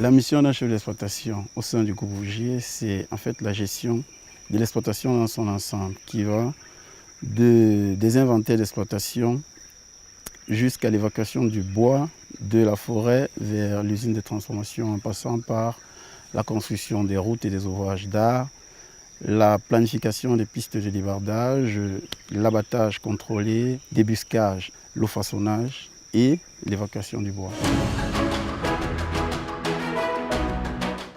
La mission d'un chef d'exploitation au sein du groupe Vougier, c'est en fait la gestion de l'exploitation dans son ensemble, qui va des inventaires d'exploitation jusqu'à l'évacuation du bois de la forêt vers l'usine de transformation, en passant par la construction des routes et des ouvrages d'art, la planification des pistes de débardage, l'abattage contrôlé, débuscage, le façonnage et l'évacuation du bois.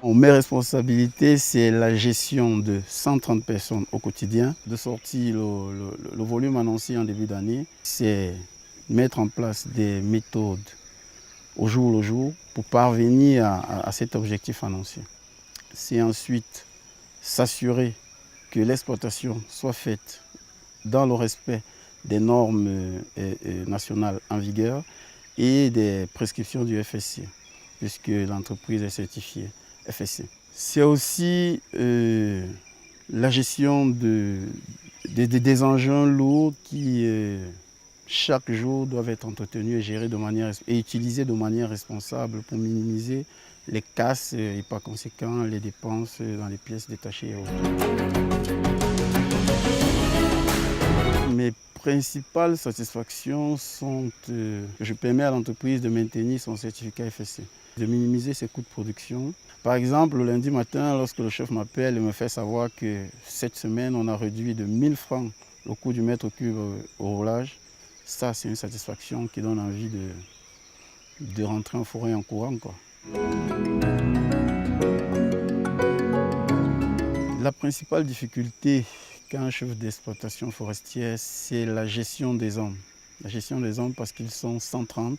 Mes responsabilités, c'est la gestion de 130 personnes au quotidien. De sortir le volume annoncé en début d'année, c'est mettre en place des méthodes au jour le jour pour parvenir à cet objectif annoncé. C'est ensuite s'assurer que l'exploitation soit faite dans le respect des normes nationales en vigueur et des prescriptions du FSC, puisque l'entreprise est certifiée FSC. C'est aussi la gestion des engins lourds qui, chaque jour, doivent être entretenus et gérés et utilisés de manière responsable pour minimiser les casses et par conséquent les dépenses dans les pièces détachées et autres. Mes principales satisfactions sont que je permets à l'entreprise de maintenir son certificat FSC, de minimiser ses coûts de production. Par exemple, le lundi matin, lorsque le chef m'appelle et me fait savoir que cette semaine, on a réduit de 1000 francs le coût du mètre cube au roulage, ça c'est une satisfaction qui donne envie de rentrer en forêt en courant, quoi. La principale difficulté qu'un chef d'exploitation forestière, c'est la gestion des hommes. La gestion des hommes parce qu'ils sont 130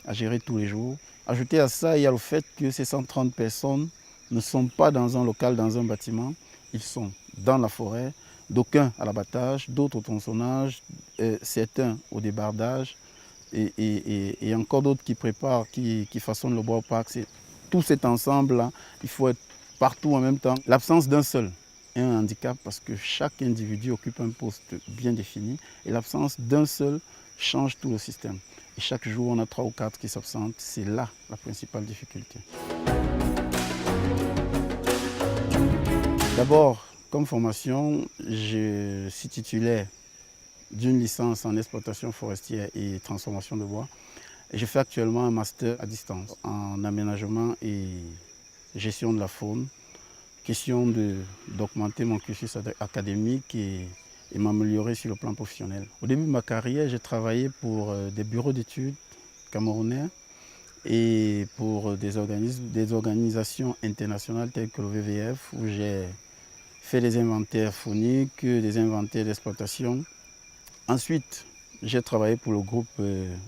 à gérer tous les jours. Ajouté à ça, il y a le fait que ces 130 personnes ne sont pas dans un local, dans un bâtiment. Ils sont dans la forêt, d'aucuns à l'abattage, d'autres au tronçonnage, certains au débardage et encore d'autres qui préparent, qui façonnent le bois au parc. Tout cet ensemble-là, il faut être partout en même temps. L'absence d'un seul est un handicap parce que chaque individu occupe un poste bien défini et l'absence d'un seul change tout le système. Et chaque jour, on a 3 ou 4 qui s'absentent. C'est là la principale difficulté. D'abord, comme formation, je suis titulaire d'une licence en exploitation forestière et transformation de bois. Et je fais actuellement un master à distance en aménagement et gestion de la faune. Question d'augmenter mon cursus académique et m'améliorer sur le plan professionnel. Au début de ma carrière, j'ai travaillé pour des bureaux d'études camerounais et pour des organisations internationales telles que le WWF, où j'ai fait des inventaires fauniques, des inventaires d'exploitation. Ensuite, j'ai travaillé pour le groupe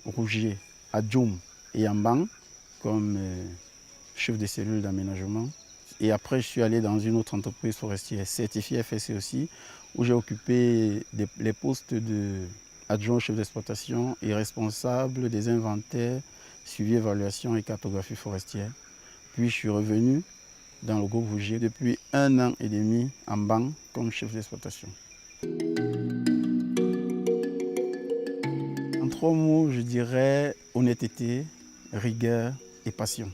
Vougier à Djoum et à Mbang comme chef de cellule d'aménagement. Et après, je suis allé dans une autre entreprise forestière certifiée FSC aussi, où j'ai occupé les postes d'adjoint chef d'exploitation et responsable des inventaires, suivi, évaluation et cartographie forestière. Puis je suis revenu dans le groupe Vougier depuis 1 an et demi en Mbang comme chef d'exploitation. En 3 mots, je dirais honnêteté, rigueur et passion.